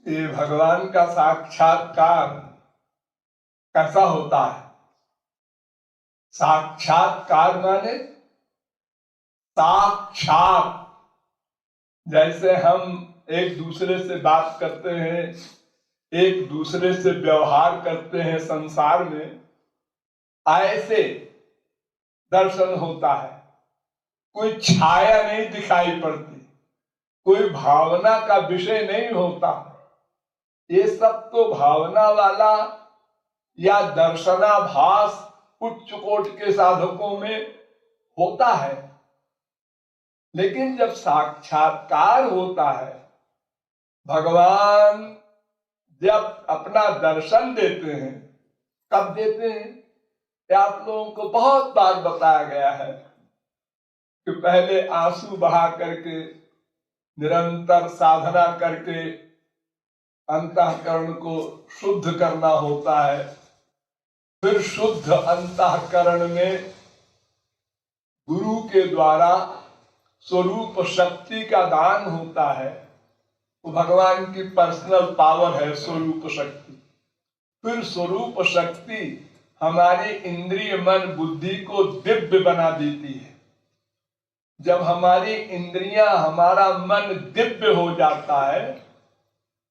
ये भगवान का साक्षात्कार कैसा होता है? साक्षात्कार माने साक्षात, जैसे हम एक दूसरे से बात करते हैं, एक दूसरे से व्यवहार करते हैं संसार में, ऐसे दर्शन होता है। कोई छाया नहीं दिखाई पड़ती, कोई भावना का विषय नहीं होता। ये सब तो भावना वाला या दर्शनाभास उच्च कोटि के साधकों में होता है, लेकिन जब साक्षात्कार होता है, भगवान जब अपना दर्शन देते हैं, कब देते हैं? आप लोगों को बहुत बार बताया गया है कि पहले आंसू बहा करके निरंतर साधना करके अंतःकरण को शुद्ध करना होता है। फिर शुद्ध अंतःकरण में गुरु के द्वारा स्वरूप शक्ति का दान होता है। वो भगवान की पर्सनल पावर है स्वरूप शक्ति। फिर स्वरूप शक्ति हमारी इंद्रिय मन बुद्धि को दिव्य बना देती है। जब हमारी इंद्रियां हमारा मन दिव्य हो जाता है,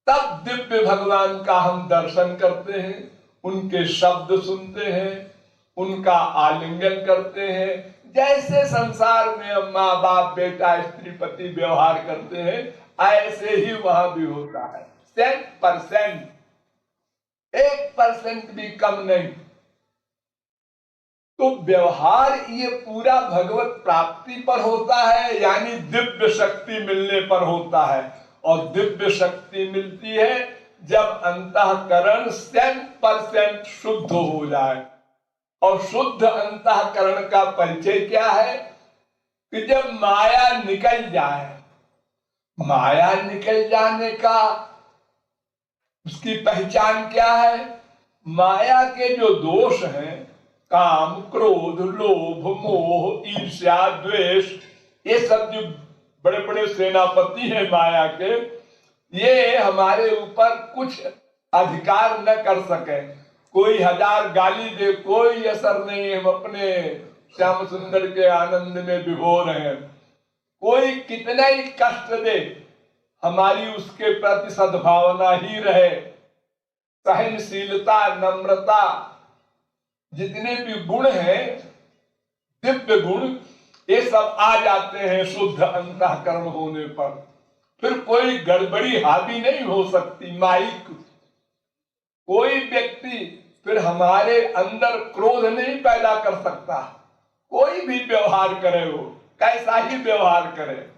तब दिव्य भगवान का हम दर्शन करते हैं, उनके शब्द सुनते हैं, उनका आलिंगन करते हैं। जैसे संसार में हम माँ बाप बेटा स्त्री पति व्यवहार करते हैं, ऐसे ही वहां भी होता है। 100%, 1% भी कम नहीं। तो व्यवहार ये पूरा भगवत प्राप्ति पर होता है, यानी दिव्य शक्ति मिलने पर होता है। और दिव्य शक्ति मिलती है जब अंतःकरण 100% शुद्ध हो जाए। और शुद्ध अंतःकरण का परिचय क्या है? कि जब माया निकल जाए। माया निकल जाने का उसकी पहचान क्या है? माया के जो दोष हैं, काम क्रोध लोभ मोह ईर्ष्या द्वेष, ये सब जो बड़े बड़े सेनापति हैं माया के, ये हमारे ऊपर कुछ अधिकार न कर सके। कोई 1000 गाली दे, कोई असर नहीं, हम अपने श्याम सुंदर के आनंद में विभोर हैं। कोई कितना ही कष्ट दे, हमारी उसके प्रति सद्भावना ही रहे। सहनशीलता नम्रता, जितने भी गुण हैं दिव्य गुण, ये सब आ जाते हैं शुद्ध अंतःकरण होने पर। फिर कोई गड़बड़ी हावी नहीं हो सकती। माइक कोई व्यक्ति फिर हमारे अंदर क्रोध नहीं पैदा कर सकता। कोई भी व्यवहार करे, वो कैसा ही व्यवहार करे,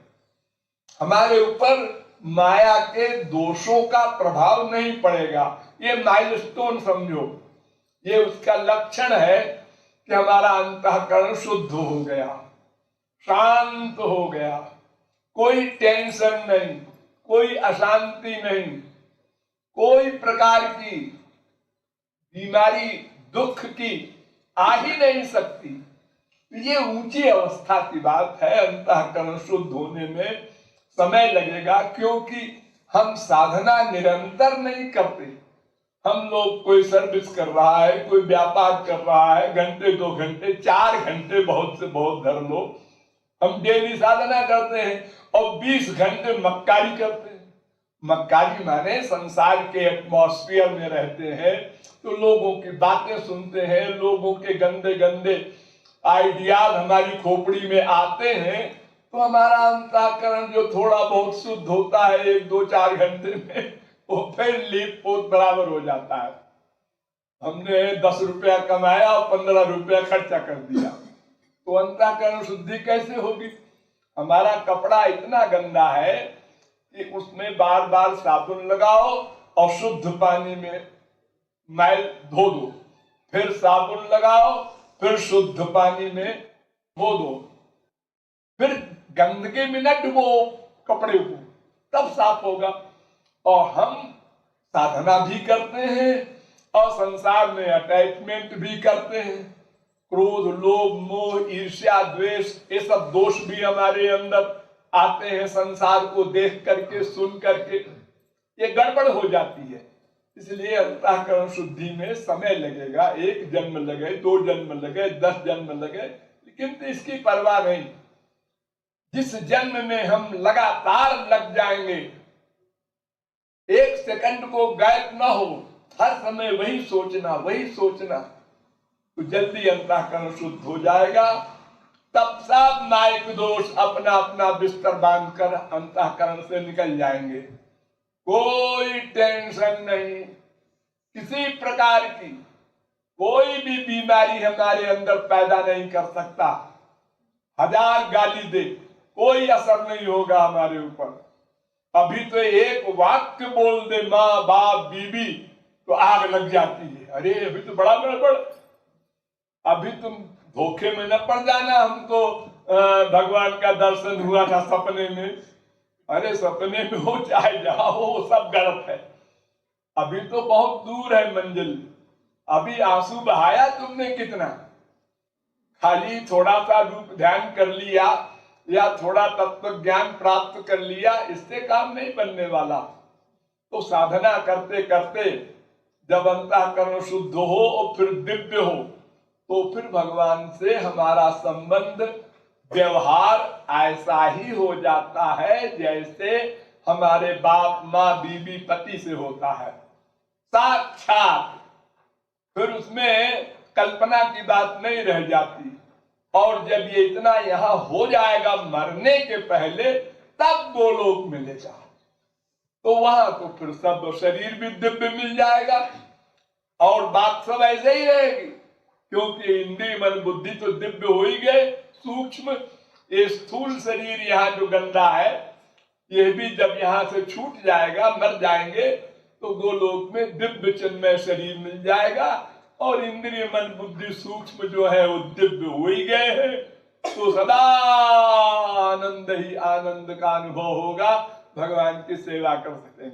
हमारे ऊपर माया के दोषों का प्रभाव नहीं पड़ेगा। ये माइलस्टोन समझो, ये उसका लक्षण है कि हमारा अंतःकरण शुद्ध हो गया, शांत हो गया, कोई टेंशन नहीं, कोई अशांति नहीं, कोई प्रकार की बीमारी दुख की आ ही नहीं सकती। ये ऊंची अवस्था की बात है। अंतःकरण शुद्ध होने में समय लगेगा, क्योंकि हम साधना निरंतर नहीं करते। हम लोग कोई सर्विस कर रहा है, कोई व्यापार कर रहा है, घंटे 2 घंटे 4 घंटे बहुत से बहुत धर लो, हम डेली साधना करते हैं और 20 घंटे मक्कारी करते हैं। मक्कारी माने संसार के एटमॉस्फेयर में रहते हैं, तो लोगों की बातें सुनते हैं, लोगों के गंदे गंदे आइडियाज हमारी खोपड़ी में आते हैं, तो हमारा अंतःकरण जो थोड़ा बहुत शुद्ध होता है 1 2 4 घंटे में, वो फिर लीप पोत बराबर हो जाता है। हमने 10 रुपया कमाया और 15 रुपया खर्चा कर दिया, तो अंतःकरण शुद्धि कैसे होगी? हमारा कपड़ा इतना गंदा है कि उसमें बार बार साबुन लगाओ और शुद्ध पानी में मैल धो दो, फिर साबुन लगाओ, फिर शुद्ध पानी में धो दो, फिर गंदगी में न डुबो कपड़े को, तब साफ होगा। और हम साधना भी करते हैं और संसार में अटैचमेंट भी करते हैं। क्रोध लोभ मोह ईर्ष्या द्वेष, ये सब दोष भी हमारे अंदर आते हैं संसार को देख करके सुन करके। ये गड़बड़ हो जाती है। इसलिए अंतःकरण शुद्धि में समय लगेगा, 1 जन्म लगे, 2 जन्म लगे, 10 जन्म लगे, लेकिन तो इसकी परवाह नहीं। जिस जन्म में हम लगातार लग जाएंगे, 1 सेकंड को गैप ना हो, हर समय वही सोचना, तो जल्दी अंतःकरण शुद्ध हो जाएगा। तब सब नायक दोष अपना अपना बिस्तर बांधकर अंतःकरण से निकल जाएंगे। कोई टेंशन नहीं, किसी प्रकार की कोई भी बीमारी हमारे अंदर पैदा नहीं कर सकता। 1000 गाली दे, कोई असर नहीं होगा हमारे ऊपर। अभी तो एक वाक्य बोल दे माँ बाप बीबी तो आग लग जाती है। अरे अभी तो बड़ा गड़बड़, अभी तुम धोखे में न पड़ जाना। हमको भगवान का दर्शन हुआ था सपने में। अरे सपने में हो चाहे जहां हो, वो सब गलत है। अभी तो बहुत दूर है मंजिल। अभी आंसू बहाया तुमने कितना, खाली थोड़ा सा रूप ध्यान कर लिया या थोड़ा तत्व ज्ञान प्राप्त कर लिया, इससे काम नहीं बनने वाला। तो साधना करते करते जब अंतःकरण शुद्ध हो और फिर दिव्य हो, तो फिर भगवान से हमारा संबंध व्यवहार ऐसा ही हो जाता है जैसे हमारे बाप माँ बीबी पति से होता है, साक्षात। फिर उसमें कल्पना की बात नहीं रह जाती। और जब ये इतना यहाँ हो जाएगा मरने के पहले, तब गोलोक मिलेगा। तो वहां तो फिर सब शरीर भी दिव्य मिल जाएगा और बात सब ऐसे ही रहेगी, क्योंकि इंद्रिय मन बुद्धि तो दिव्य हो ही गए। सूक्ष्म ये स्थूल शरीर यहाँ जो गंदा है, ये भी जब यहाँ से छूट जाएगा, मर जाएंगे, तो गोलोक में दिव्य चिन्मय शरीर मिल जाएगा और इंद्रिय मन बुद्धि सूक्ष्म जो है वो दिव्य हो ही गए हैं। तो सदा आनंद ही आनंद का अनुभव होगा, भगवान की सेवा कर सकेंगे।